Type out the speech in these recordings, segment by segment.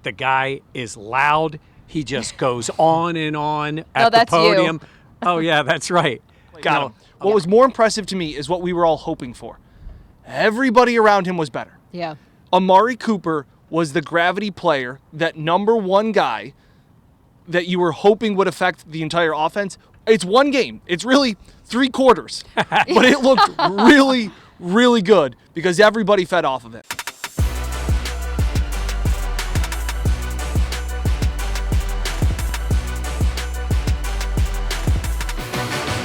the guy is loud. He just goes on and on at the that's podium. You. Oh, yeah, that's right. Got him. What was more impressive to me is what we were all hoping for. Everybody around him was better. Yeah. Amari Cooper was the gravity player, that number one guy that you were hoping would affect the entire offense. It's one game. It's really 3 quarters. But it looked really, really good because everybody fed off of it.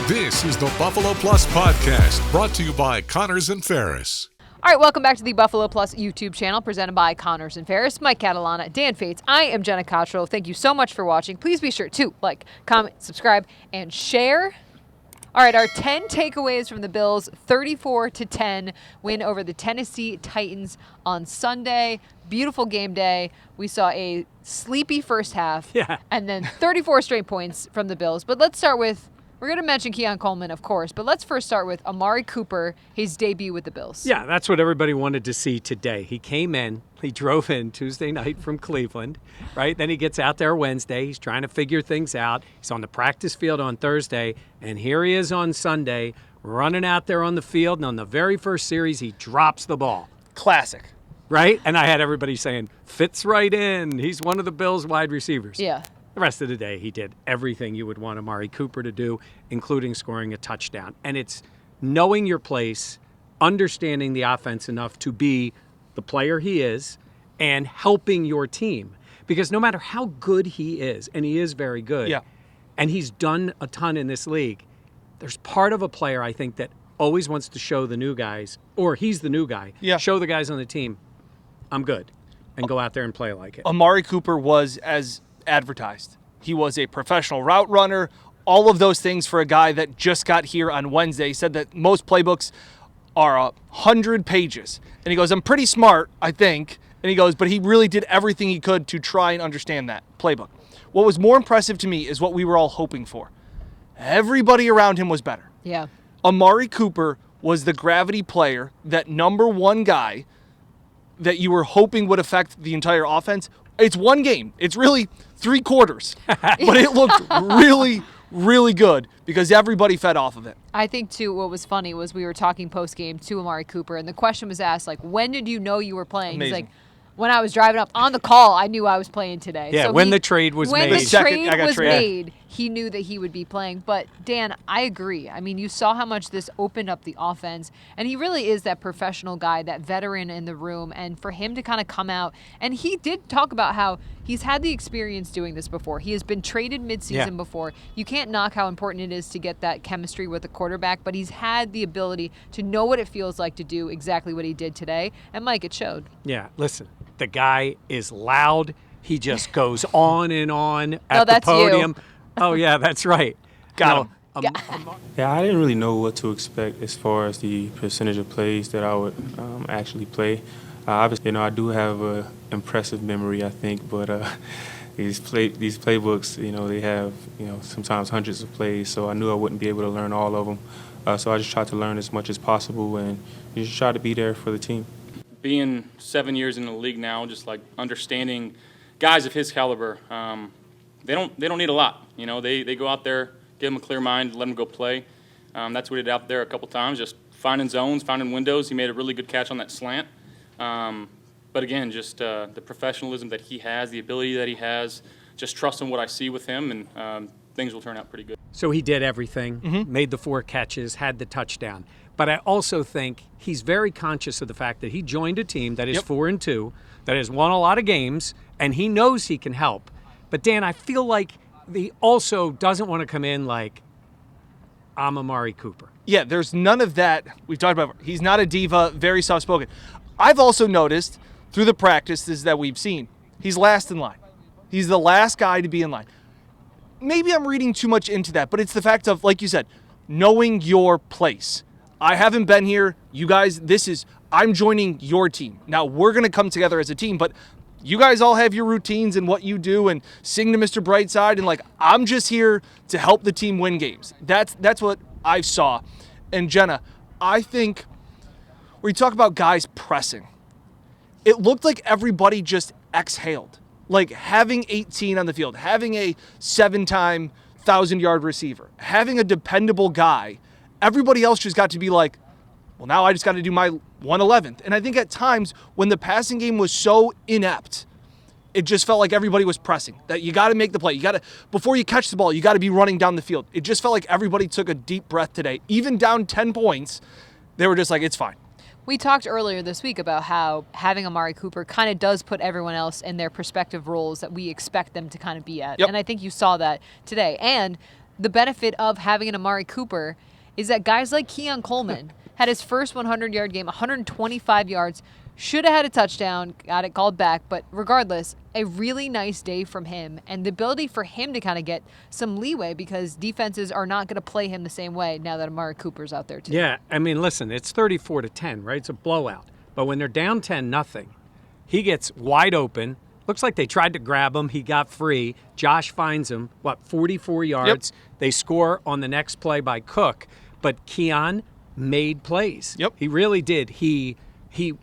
This is the Buffalo Plus Podcast, brought to you by Connors and Ferris. All right, welcome back to the Buffalo Plus YouTube channel, presented by Connors and Ferris. Mike Catalana, Dan Fates. I am Jenna Cottrell. Thank you so much for watching. Please be sure to like, comment, subscribe, and share. All right, our 10 takeaways from the Bills' 34-10 win over the Tennessee Titans on Sunday. Beautiful game day. We saw a sleepy first half, and then 34 straight points from the Bills. But let's start with, we're going to mention Keon Coleman, of course, but let's first start with Amari Cooper, his debut with the Bills. Yeah, that's what everybody wanted to see today. He came in, he drove in Tuesday night from Cleveland, right? Then he gets out there Wednesday. He's trying to figure things out. He's on the practice field on Thursday, and here he is on Sunday, running out there on the field, and on the very first series, he drops the ball. Classic. Right? And I had everybody saying, fits right in. He's one of the Bills' wide receivers. Yeah. The rest of the day, he did everything you would want Amari Cooper to do, including scoring a touchdown. And it's knowing your place, understanding the offense enough to be the player he is, and helping your team. Because no matter how good he is, and he is very good, and he's done a ton in this league, there's part of a player, I think, that always wants to show the new guys, or he's the new guy, show the guys on the team, I'm good, and go out there and play like it. Amari Cooper was as advertised. He was a professional route runner, all of those things for a guy that just got here on Wednesday. He said that most playbooks are 100 pages. And he goes, I'm pretty smart, I think. And he goes, but he really did everything he could to try and understand that playbook. What was more impressive to me is what we were all hoping for. Everybody around him was better. Yeah. Amari Cooper was the gravity player, that number one guy that you were hoping would affect the entire offense. It's one game. It's really 3 quarters. But it looked really, really good because everybody fed off of it. I think, too, what was funny was we were talking post-game to Amari Cooper, and the question was asked, like, when did you know you were playing? Amazing. He's like, when I was driving up on the call, I knew I was playing today. Yeah, so when the trade was made. When the Second, I trade got was traded. made, he knew that he would be playing. But, Dan, I agree. I mean, you saw how much this opened up the offense, and he really is that professional guy, that veteran in the room, and for him to kind of come out, and he did talk about how he's had the experience doing this before. He has been traded midseason before. You can't knock how important it is to get that chemistry with a quarterback, but he's had the ability to know what it feels like to do exactly what he did today. And, Mike, it showed. Yeah, listen, the guy is loud. He just goes on and on at the that's podium. You. Oh, yeah, that's right. Got him. Yeah, I didn't really know what to expect as far as the percentage of plays that I would actually play. Obviously, I do have an impressive memory, I think, but these playbooks, they have, sometimes hundreds of plays, so I knew I wouldn't be able to learn all of them. So I just tried to learn as much as possible and just try to be there for the team. Being 7 years in the league now, just like understanding guys of his caliber, they don't need a lot. They go out there, give them a clear mind, let them go play. That's what he did out there a couple times, just finding zones, finding windows. He made a really good catch on that slant. But again, just the professionalism that he has, the ability that he has, just trusting what I see with him, and things will turn out pretty good. So he did everything, made the 4 catches, had the touchdown. But I also think he's very conscious of the fact that he joined a team that is 4-2, that has won a lot of games, and he knows he can help. But, Dan, I feel like he also doesn't want to come in like, I'm Amari Cooper. Yeah, there's none of that. We've talked about, he's not a diva, very soft-spoken. I've also noticed through the practices that we've seen, he's last in line. He's the last guy to be in line. Maybe I'm reading too much into that, but it's the fact of, like you said, knowing your place. I haven't been here. You guys, I'm joining your team. Now, we're going to come together as a team, but you guys all have your routines and what you do and sing to Mr. Brightside, and I'm just here to help the team win games. That's what I saw. And Jenna, I think when you talk about guys pressing, it looked like everybody just exhaled. Like having 18 on the field, having a 7-time 1,000-yard receiver, having a dependable guy, everybody else just got to be like, well, now I just got to do my 111th. And I think at times when the passing game was so inept, it just felt like everybody was pressing, that you got to make the play. You got to, before you catch the ball, you got to be running down the field. It just felt like everybody took a deep breath today. Even down 10 points, they were just like, it's fine. We talked earlier this week about how having Amari Cooper kind of does put everyone else in their respective roles that we expect them to kind of be at. Yep. And I think you saw that today. And the benefit of having an Amari Cooper is that guys like Keon Coleman had his first 100-yard game, 125 yards, should have had a touchdown, got it called back, but regardless, a really nice day from him and the ability for him to kind of get some leeway because defenses are not going to play him the same way now that Amari Cooper's out there too. Yeah, I mean, listen, it's 34-10, right? It's a blowout. But when they're down 10-0, he gets wide open. Looks like they tried to grab him. He got free. Josh finds him, 44 yards. Yep. They score on the next play by Cook. But Keon made plays. Yep. He really did. He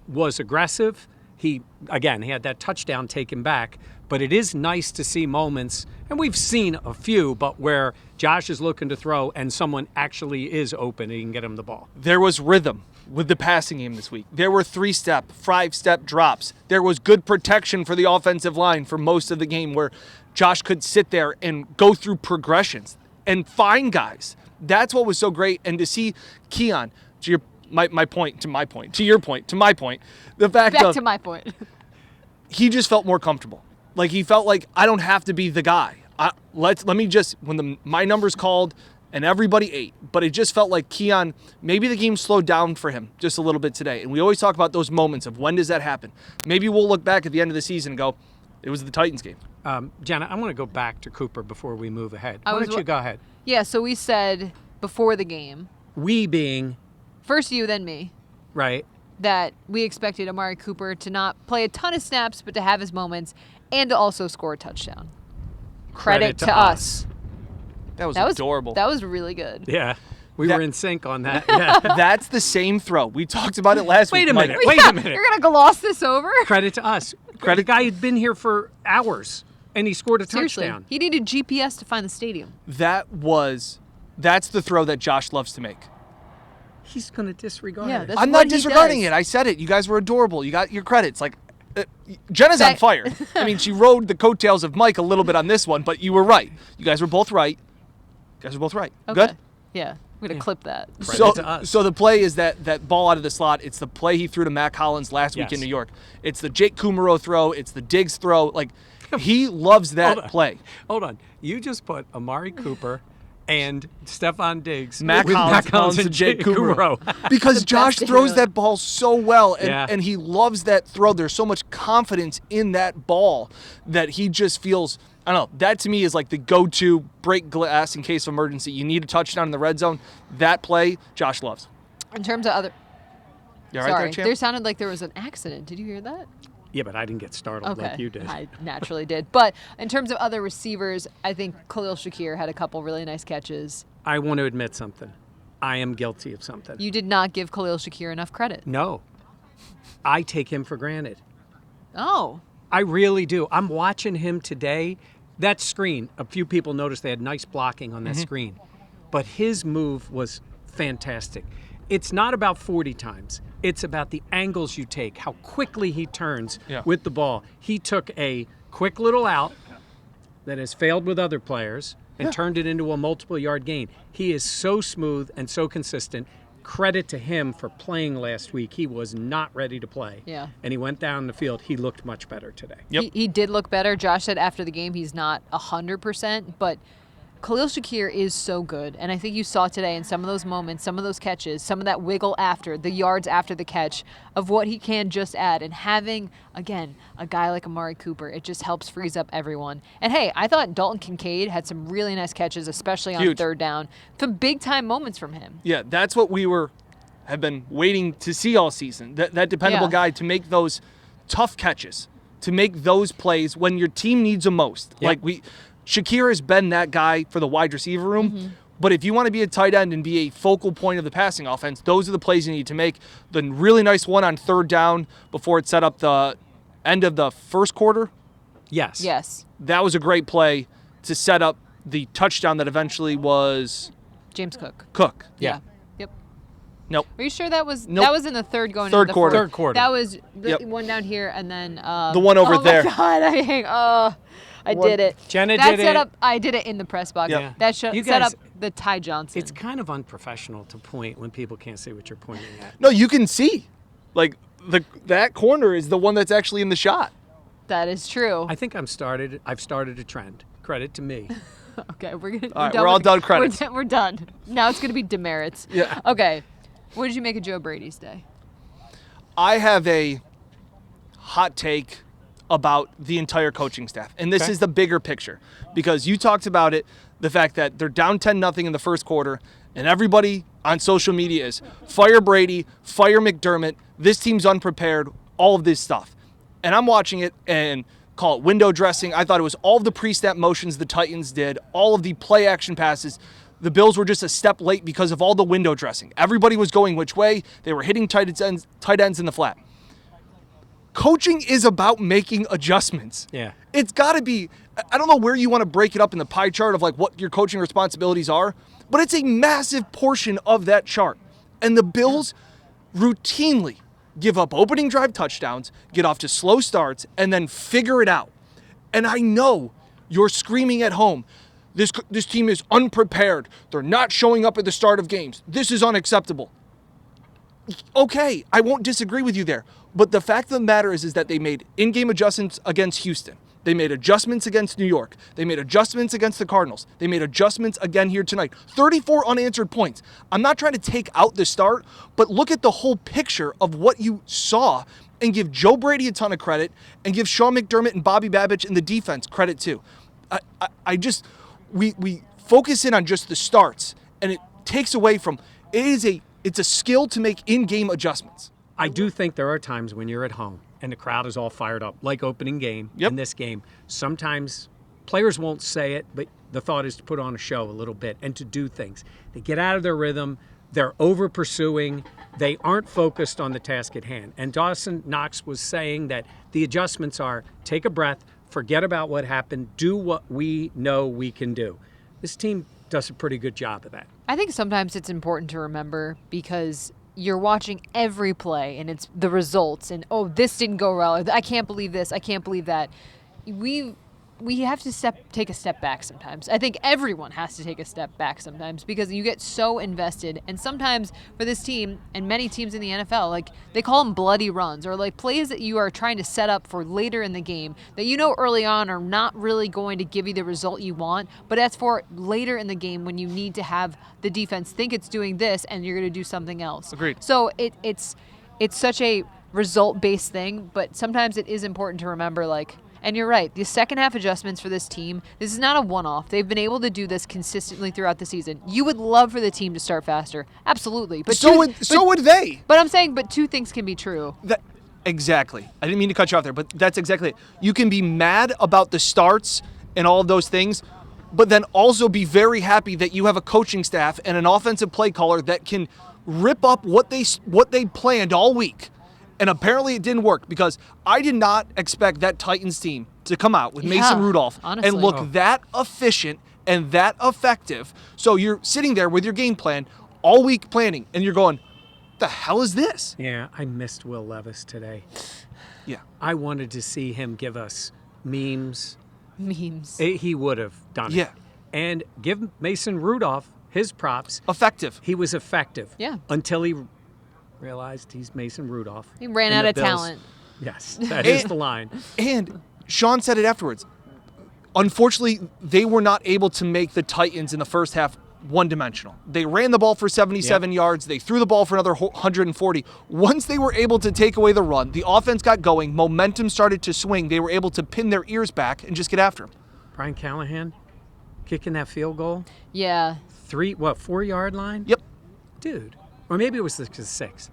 was aggressive. He had that touchdown taken back. But it is nice to see moments, and we've seen a few, but where Josh is looking to throw and someone actually is open and he can get him the ball. There was rhythm with the passing game this week. There were 3-step, 5-step drops. There was good protection for the offensive line for most of the game where Josh could sit there and go through progressions and find guys. That's what was so great. And to see Keon, to your my point, to my point, to your point, to my point, the fact Back of to my point. he just felt more comfortable. Like he felt like I don't have to be the guy. Let me just when my number's called and everybody ate, but it just felt like Keon. Maybe the game slowed down for him just a little bit today. And we always talk about those moments of when does that happen. Maybe we'll look back at the end of the season and go, it was the Titans game. Jenna, I want to go back to Cooper before we move ahead. I Why was don't you go ahead? Yeah, so we said before the game, We being, first you, then me, right? that we expected Amari Cooper to not play a ton of snaps, but to have his moments and to also score a touchdown. Credit to us. That was adorable. That was really good. Yeah. We That- were in sync on that. Yeah. That's the same throw. We talked about it last Wait week. a Mike. minute. Wait a minute. You're going to gloss this over? Credit to us. Credit- The guy had been here for hours, and he scored a Seriously. touchdown. He needed GPS to find the stadium. That's the throw that Josh loves to make. He's going to disregard Yeah, it. that's I'm what not he disregarding does. it. I said it. You guys were adorable. You got your credits. Like, Jenna's on That- fire. I mean, she rode the coattails of Mike a little bit on this one, but you were right. You guys were both right. Okay. Good? Yeah. We're going to clip that. Credit to us. So the play is that ball out of the slot. It's the play he threw to Matt Collins last week Yes. in New York. It's the Jake Kumaro throw. It's the Diggs throw. Like, he loves Hold that on. play. Hold on. You just put Amari Cooper and Stephon Diggs Matt with Matt Collins Collins to and Jake Jake Kumaro. Kumaro. Because Josh to throws hear that ball so well, and, Yeah. and he loves that throw. There's so much confidence in that ball that he just feels, I don't know, that to me is like the go-to break glass in case of emergency. You need a touchdown in the red zone. That play, Josh loves. In terms of other... You all right Sorry, there, champ? there sounded like there was an accident. Did you hear that? Yeah, but I didn't get startled Okay. like you did. I naturally did. But in terms of other receivers, I think Khalil Shakir had a couple really nice catches. I want to admit something. I am guilty of something. You did not give Khalil Shakir enough credit. No. I take him for granted. Oh. I really do. I'm watching him today. That screen, a few people noticed they had nice blocking on that screen. But his move was fantastic. It's not about 40 times. It's about the angles you take, how quickly he turns with the ball. He took a quick little out that has failed with other players and turned it into a multiple yard gain. He is so smooth and so consistent. Credit to him for playing last week. He was not ready to play. Yeah. And he went down the field. He looked much better today. Yep. He did look better. Josh said after the game he's not 100%, but Khalil Shakir is so good. And I think you saw today in some of those moments, some of those catches, some of that wiggle after, the yards after the catch of what he can just add. And having, again, a guy like Amari Cooper, it just helps freeze up everyone. And hey, I thought Dalton Kincaid had some really nice catches, especially on Huge. third down. Some big time moments from him. Yeah, that's what we have been waiting to see all season. That dependable Yeah. guy to make those tough catches, to make those plays when your team needs them most. Yep. Shakir has been that guy for the wide receiver room. But if you want to be a tight end and be a focal point of the passing offense, those are the plays you need to make. The really nice one on third down before it set up the end of the first quarter. Yes. Yes. That was a great play to set up the touchdown that eventually was James Cook. Cook. Yeah. Yep. Nope. Are you sure that was Nope. that was in the third going Third into the quarter. fourth? Third quarter. That was the Yep. one down here and then The one over there. Oh my God, I did it. Jenna that did set it. up. I did it in the press box. Yep. That You set guys- up the Ty Johnson. It's kind of unprofessional to point when people can't see what you're pointing at. No, you can see. Like, that corner is the one that's actually in the shot. That is true. I think I've started a trend. Credit to me. Okay, we're gonna. All right, done we're all with- done credits. We're done. Now it's gonna be demerits. Yeah. Okay. What did you make of Joe Brady's day? I have a hot take about the entire coaching staff. And this Okay. is the bigger picture. Because you talked about it, the fact that they're down 10-0 in the first quarter, and everybody on social media is fire Brady, fire McDermott, this team's unprepared, all of this stuff. And I'm watching it and call it window dressing. I thought it was all of the pre-snap motions the Titans did, all of the play action passes. The Bills were just a step late because of all the window dressing. Everybody was going which way. They were hitting tight ends in the flat. Coaching is about making adjustments. Yeah. It's got to be, I don't know where you want to break it up in the pie chart of like what your coaching responsibilities are, but it's a massive portion of that chart. And the Bills routinely give up opening drive touchdowns, get off to slow starts, and then figure it out. And I know you're screaming at home, this team is unprepared. They're not showing up at the start of games. This is unacceptable. Okay, I won't disagree with you there. But the fact of the matter is that they made in-game adjustments against Houston. They made adjustments against New York. They made adjustments against the Cardinals. They made adjustments again here tonight. 34 unanswered points. I'm not trying to take out the start, but look at the whole picture of what you saw and give Joe Brady a ton of credit and give Sean McDermott and Bobby Babich and the defense credit too. We focus in on just the starts, and it takes away from it's a skill to make in-game adjustments. I do think there are times when you're at home and the crowd is all fired up, like opening game in this game. Sometimes players won't say it, but the thought is to put on a show a little bit and to do things. They get out of their rhythm. They're over pursuing. They aren't focused on the task at hand. And Dawson Knox was saying that the adjustments are take a breath, forget about what happened, do what we know we can do. This team does a pretty good job of that. I think sometimes it's important to remember because you're watching every play and it's the results and, oh, this didn't go well. I can't believe this. I can't believe that. We have to take a step back sometimes. I think everyone has to take a step back sometimes because you get so invested. And sometimes for this team and many teams in the NFL, like they call them bloody runs or like plays that you are trying to set up for later in the game that you know early on are not really going to give you the result you want. But that's for later in the game when you need to have the defense think it's doing this and you're going to do something else. Agreed. So it's such a result-based thing, but sometimes it is important to remember like, and you're right, the second half adjustments for this team, this is not a one-off. They've been able to do this consistently throughout the season. You would love for the team to start faster. Absolutely. But So would they. But I'm saying, but two things can be true. Exactly. I didn't mean to cut you off there, but that's exactly it. You can be mad about the starts and all of those things, but then also be very happy that you have a coaching staff and an offensive play caller that can rip up what they planned all week. And apparently it didn't work because I did not expect that Titans team to come out with Mason Rudolph honestly. and look that efficient and that effective. So you're sitting there with your game plan all week planning, and you're going, the hell is this? Yeah, I missed Will Levis today. Yeah. I wanted to see him give us memes. Memes. He would have done it. Yeah. And give Mason Rudolph his props. Effective. He was effective. Yeah. Until he realized he's Mason Rudolph. He ran And out the of Bills- talent. Yes, that is the line. And Sean said it afterwards. Unfortunately, they were not able to make the Titans in the first half one-dimensional. They ran the ball for 77 yards. They threw the ball for another 140. Once they were able to take away the run, the offense got going, momentum started to swing. They were able to pin their ears back and just get after him. Brian Callahan kicking that field goal. Yeah. 4-yard line? Yep. Dude. Or maybe it was the 6.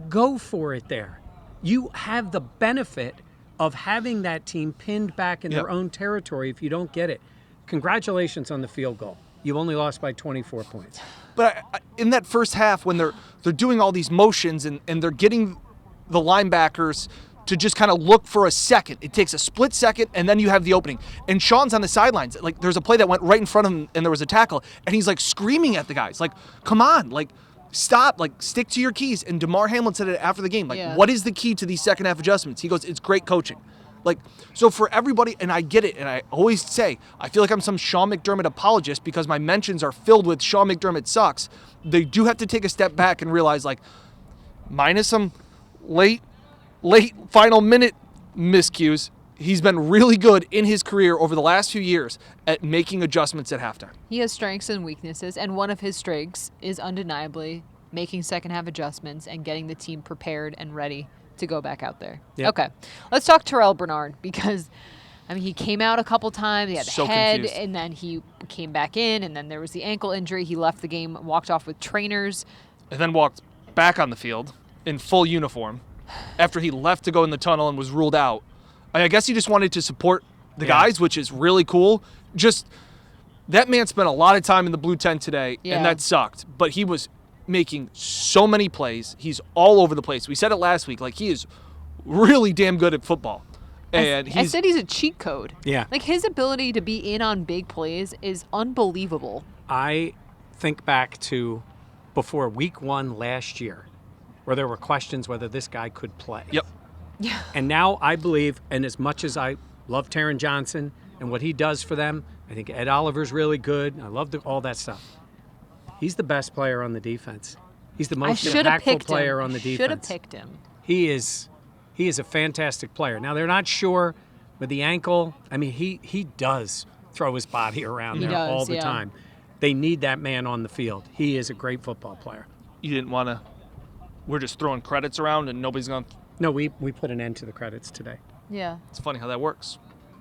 Go for it there. You have the benefit of having that team pinned back in their own territory if you don't get it. Congratulations on the field goal. You only lost by 24 points. But in that first half, when they're doing all these motions and they're getting the linebackers to just kind of look for a second. It takes a split second, and then you have the opening. And Sean's on the sidelines. Like, there's a play that went right in front of him, and there was a tackle, and he's, like, screaming at the guys. Like, come on. Like, stop. Like, stick to your keys. And DeMar Hamlin said it after the game. Like, what is the key to these second-half adjustments? He goes, it's great coaching. Like, so for everybody, and I get it, and I always say, I feel like I'm some Sean McDermott apologist because my mentions are filled with Sean McDermott sucks. They do have to take a step back and realize, like, minus some late final minute miscues, he's been really good in his career over the last few years at making adjustments at halftime. He has strengths and weaknesses, and one of his strengths is undeniably making second-half adjustments and getting the team prepared and ready to go back out there. Yep. Okay, let's talk Terrell Bernard because, I mean, he came out a couple times. He had the head, confused. and then he came back in, and then there was the ankle injury. He left the game, walked off with trainers. And then walked back on the field in full uniform after he left to go in the tunnel and was ruled out. I guess he just wanted to support the guys, which is really cool. Just, that man spent a lot of time in the blue tent today, and that sucked. But he was making so many plays. He's all over the place. We said it last week. Like, he is really damn good at football. And I said he's a cheat code. Yeah. Like, his ability to be in on big plays is unbelievable. I think back to before week 1 last year, where there were questions whether this guy could play. Yep. Yeah. And now I believe, and as much as I love Taron Johnson and what he does for them, I think Ed Oliver's really good. I love all that stuff. He's the best player on the defense. He's the most impactful player on the defense. Should have picked him. He is a fantastic player. Now, they're not sure with the ankle. I mean, he does throw his body around there all the time. They need that man on the field. He is a great football player. You didn't want to, we're just throwing credits around and nobody's going to. No, we put an end to the credits today. Yeah. It's funny how that works.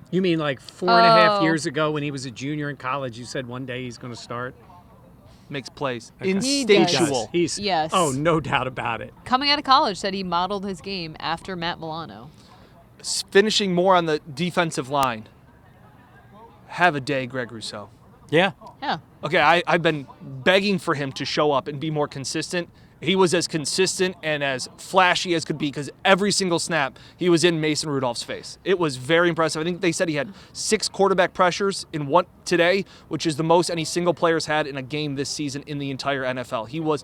You mean like 4.5 years ago when he was a junior in college, you said one day he's going to start? Makes plays. Okay. Instinctual. He's, Yes. Oh, no doubt about it. Coming out of college, said he modeled his game after Matt Milano. Finishing more on the defensive line. Have a day, Greg Rousseau. Yeah. Yeah. Okay, I've been begging for him to show up and be more consistent. He was as consistent and as flashy as could be because every single snap he was in Mason Rudolph's face. It was very impressive. I think they said he had 6 quarterback pressures in one today, which is the most any single player's had in a game this season in the entire NFL. He was.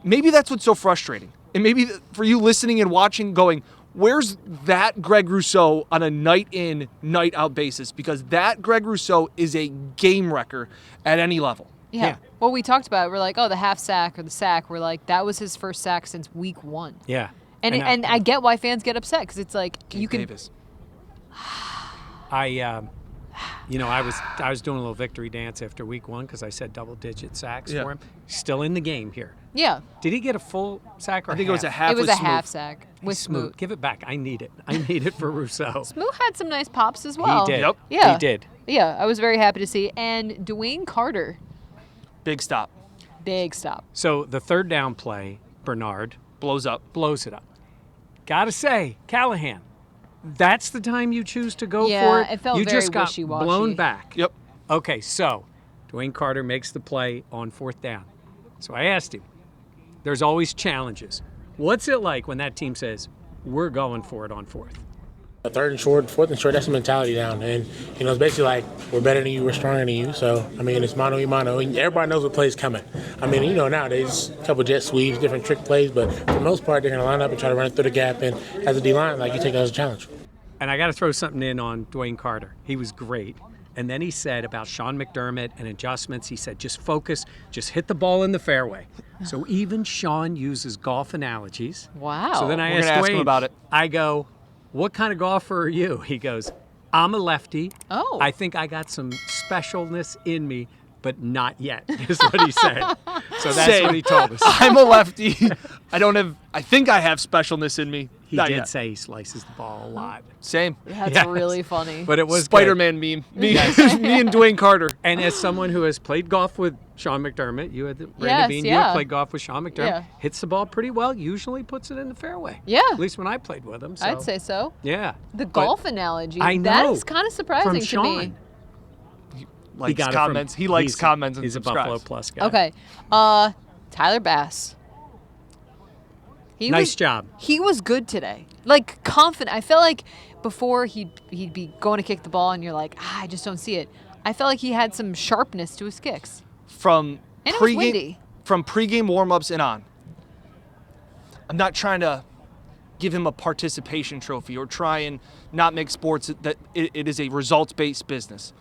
Maybe that's what's so frustrating. And maybe for you listening and watching going, where's that Greg Rousseau on a night in, night out basis? Because that Greg Rousseau is a game wrecker at any level. Yeah. Well, we talked about it. We're like, oh, the half sack or the sack. We're like, that was his first sack since week 1. Yeah. And I get why fans get upset because it's like you can. Davis. I was doing a little victory dance after week 1 because I said double-digit sacks for him. Still in the game here. Yeah. Did he get a full sack or I think it was a half. It was with a half Smoot. sack with Smoot? Smoot. Give it back. I need it. I need it for Rousseau. Smoot had some nice pops as well. He did. Yep. Yeah. He did. Yeah, I was very happy to see. And Dwayne Carter, Big stop. big stop. So the third down play, Bernard Blows up. blows it up. Gotta say, Callahan, that's the time you choose to go Yeah, for it. it felt you very just got wishy-washy. blown back. Yep. Okay, so Dwayne Carter makes the play on 4th down. So I asked him, there's always challenges. What's it like when that team says, we're going for it on 4th? A 3rd and short, 4th and short, that's the mentality down. And, it's basically like, we're better than you, we're stronger than you. So, it's mano a mano. And everybody knows what play's coming. Nowadays, a couple jet sweeps, different trick plays, but for the most part, they're going to line up and try to run it through the gap. And as a D-line, you take that as a challenge. And I got to throw something in on Dwayne Carter. He was great. And then he said about Sean McDermott and adjustments, he said, just focus, just hit the ball in the fairway. So even Sean uses golf analogies. Wow. So then I We're asked gonna ask him Dwayne, about it. I go, what kind of golfer are you? He goes, I'm a lefty. Oh. I think I got some specialness in me, but not yet, is what he said. So that's Same. what he told us. I'm a lefty. I think I have specialness in me. He Not did yet. say he slices the ball a lot. Same. That's Yes. really funny. But it was good. Spider-Man meme. Me and Dwayne Carter. And as someone who has played golf with Sean McDermott, you had Brandon Yes, Bean, you yeah. had played golf with Sean McDermott, Yeah. hits the ball pretty well, usually puts it in the fairway. Yeah. At least when I played with him. So. I'd say so. Yeah. The But golf analogy. I know. That is kind of surprising from to Sean. me. Likes got it comments. from- He likes he's- comments and He's subscribes. a Buffalo Plus guy. Okay. Tyler Bass. Nice job. He was good today. Like, confident. I felt like before he'd be going to kick the ball and you're like, I just don't see it. I felt like he had some sharpness to his kicks. From And it was windy. pregame warm-ups and on. I'm not trying to give him a participation trophy or try and not make sports that it is a results-based business.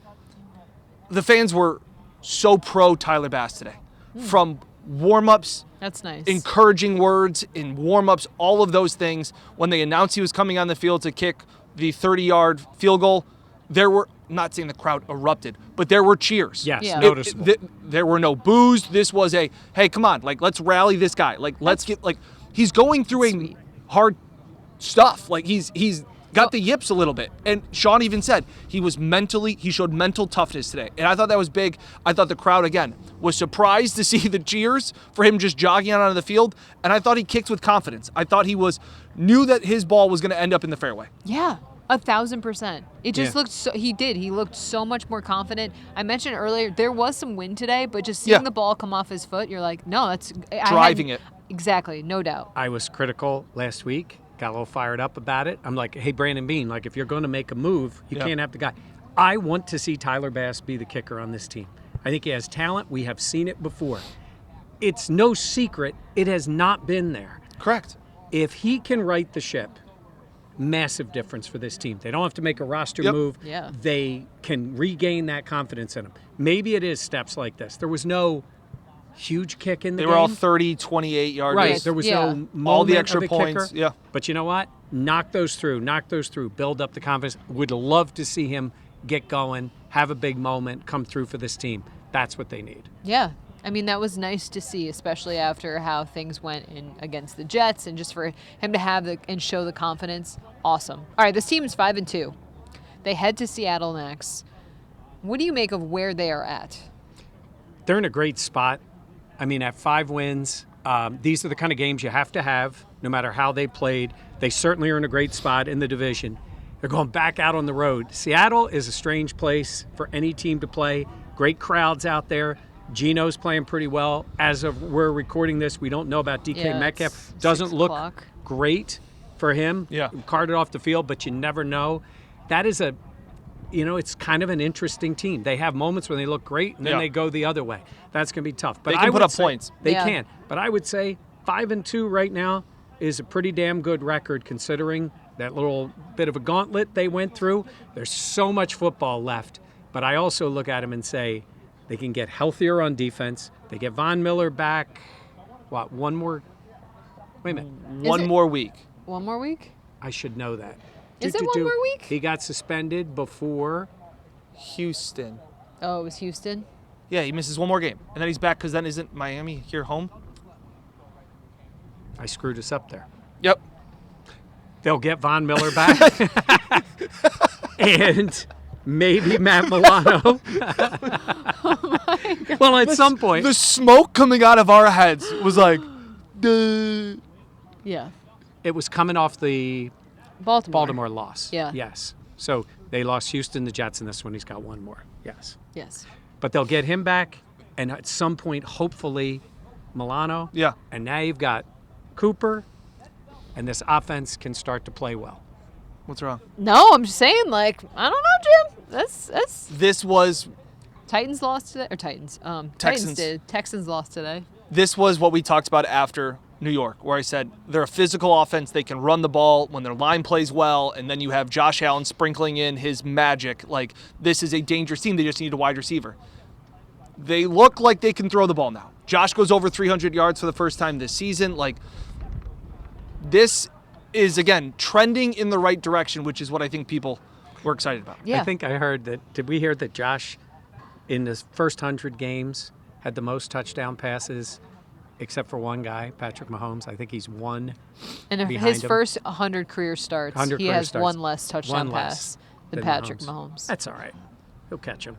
The fans were so pro Tyler Bass today. From warm-ups, That's nice. encouraging words in warm-ups, all of those things. When they announced he was coming on the field to kick the 30-yard field goal, there were, I'm not saying the crowd erupted, but there were cheers. Yes, Yeah. noticeable. There were no boos. This was a, hey, come on, like, let's rally this guy. Like, let's get, like, he's going through Sweet. a hard stuff. Like, he's got the yips a little bit. And Sean even said he showed mental toughness today. And I thought that was big. I thought the crowd, again, was surprised to see the cheers for him just jogging out onto the field. And I thought he kicked with confidence. I thought knew that his ball was going to end up in the fairway. Yeah, 1,000%. It just Yeah. looked so. He looked so much more confident. I mentioned earlier there was some wind today, but just seeing Yeah. the ball come off his foot, you're like, no, that's Driving it. Exactly, no doubt. I was critical last week, got a little fired up about it. I'm like, hey, Brandon Bean, like, if you're going to make a move, you Yeah. can't have the guy. I want to see Tyler Bass be the kicker on this team. I think he has talent. We have seen it before. It's no secret it has not been there. Correct. If he can right the ship, massive difference for this team. They don't have to make a roster Yep. move. Yeah. They can regain that confidence in him. Maybe it is steps like this. There was no huge kick in the They game. were all 30, 28 yard Right. days. There was Yeah. no moment All the of extra a points, kicker. yeah. But you know what? Knock those through. Build up the confidence. Would love to see him get going, have a big moment, come through for this team. That's what they need. Yeah. I mean, that was nice to see, especially after how things went in against the Jets, and just for him to have and show the confidence. Awesome. All right, this team is 5-2. They head to Seattle next. What do you make of where they are at? They're in a great spot. I mean, at 5 wins, these are the kind of games you have to have, no matter how they played. They certainly are in a great spot in the division. They're going back out on the road. Seattle is a strange place for any team to play. Great crowds out there. Gino's playing pretty well. As of we're recording this, we don't know about DK Yeah, Metcalf. it's Doesn't 6 look o'clock. great for him. Yeah. Carted off the field, but you never know. That is it's kind of an interesting team. They have moments when they look great, and then Yeah. they go the other way. That's going to be tough. But They can I put would up say- points. They Yeah. can. But I would say 5-2 right now is a pretty damn good record considering that little bit of a gauntlet they went through. There's so much football left. But I also look at them and say they can get healthier on defense. They get Von Miller back. What, one more? Wait a minute. One more week. One more week? I should know that. Is it one more week? He got suspended before. Houston. Oh, it was Houston? Yeah, he misses one more game. And then he's back because then isn't Miami here home? I screwed us up there. Yep. They'll get Von Miller back. And maybe Matt Milano. Well, at some point. The smoke coming out of our heads was like, duh. Yeah. It was coming off the Baltimore loss. Yeah. Yes. So they lost Houston, the Jets, and this one he's got one more. Yes. Yes. But they'll get him back, and at some point, hopefully, Milano. Yeah. And now you've got Cooper, and this offense can start to play well. What's wrong? No, I'm just saying, like, I don't know, Jim. That's This was Titans lost today, or Titans. Texans. Titans did. Texans lost today. what we talked about after New York, where I said they're a physical offense. They can run the ball when their line plays well, and then you have Josh Allen sprinkling in his magic. Like, this is a dangerous team. They just need a wide receiver. They look like they can throw the ball now. Josh goes over 300 yards for the first time this season. Like, this is, again, trending in the right direction, which is what I think people were excited about. Yeah. I think I heard that. Did we hear that Josh, in his first 100 games, had the most touchdown passes, except for one guy, Patrick Mahomes? I think he's one. And behind his him. first 100 career starts, 100 he career has starts. one less touchdown One less pass than than Patrick Mahomes. Mahomes. That's all right. He'll catch him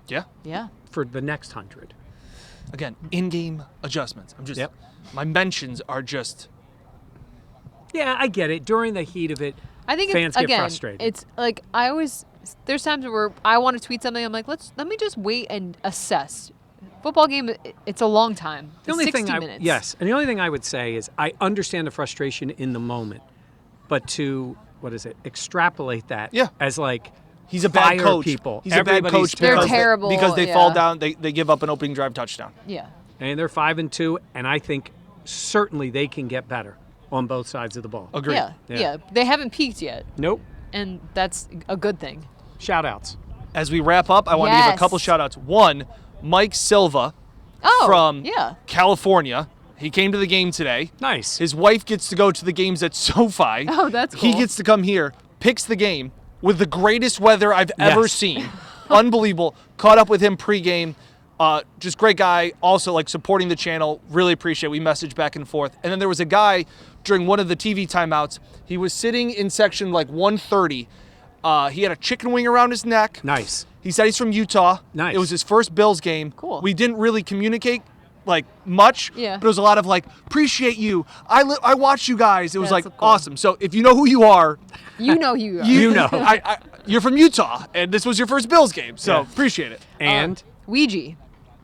Yeah. Yeah. for the next 100. Again, in-game adjustments. Yep. My mentions are just, Yeah, I get it. During the heat of it, I think fans it's, get again, frustrated. it's like there's times where I want to tweet something. I'm like, let me just wait and assess Football game, it's a long time. The only 60 thing minutes. Yes, and the only thing I would say is I understand the frustration in the moment, but to extrapolate that Yeah. as like He's a bad fire coach. people. He's a bad Everybody's coach They're because terrible, because they yeah. fall down. They give up an opening drive touchdown. Yeah. And they're 5-2, and I think certainly they can get better on both sides of the ball. Agreed. Yeah. They haven't peaked yet, Nope. and that's a good thing. Shout outs. As we wrap up, I want to give a Yes. couple shout outs. One, Mike Silva Oh, from yeah. California. He came to the game today. Nice. His wife gets to go to the games at SoFi. Oh, that's He cool. gets to come here, picks the game with the greatest weather I've ever Yes. seen. Unbelievable. Caught up with him pregame. Just great guy. Also, like, supporting the channel. Really appreciate it. We messaged back and forth. And then there was a guy during one of the TV timeouts. He was sitting in section like 130. He had a chicken wing around his neck. Nice. He said he's from Utah. Nice. It was his first Bills game. Cool. We didn't really communicate like much. Yeah. But it was a lot of like, appreciate you. I watch you guys. It was That's like cool. awesome. So if you know who you are, You know who you are. You know. you're from Utah, and this was your first Bills game. So Yeah. appreciate it. And Ouija.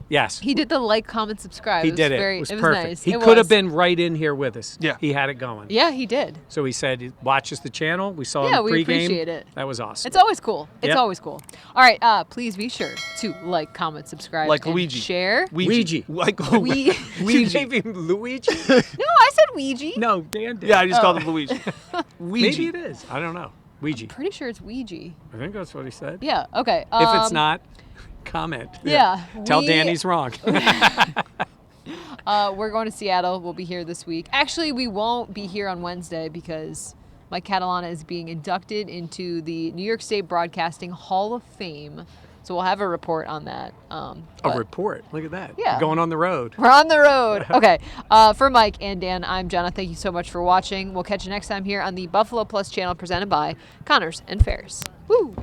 yes, He did the like, comment, subscribe. he was did it. Very, It was it was perfect. nice. He It could have was. been right in here with us. Yeah. He had it going. Yeah, he did. So he said he watches the channel. We saw Yeah, him we pregame. appreciate it. That was awesome. It's always cool. It's Yep. always cool. All right, please be sure to like, comment, subscribe, Like and Luigi. share. Ouija. Like We- You gave him Luigi? No, I said Ouija. No, Dan did. Yeah, I just called him Luigi. Maybe it is. I don't know. Ouija. Pretty sure it's Ouija. I think that's what he said. Yeah. Okay. If it's not, comment. Yeah. Tell we- Dan he's wrong. We're going to Seattle. We'll be here this week. Actually, we won't be here on Wednesday because Mike Catalana is being inducted into the New York State Broadcasting Hall of Fame. So we'll have a report on that. A but report. Look at that. Yeah. Going on the road. We're on the road. Okay. For Mike and Dan, I'm Jenna. Thank you so much for watching. We'll catch you next time here on the Buffalo Plus channel presented by Connors and Ferris. Woo!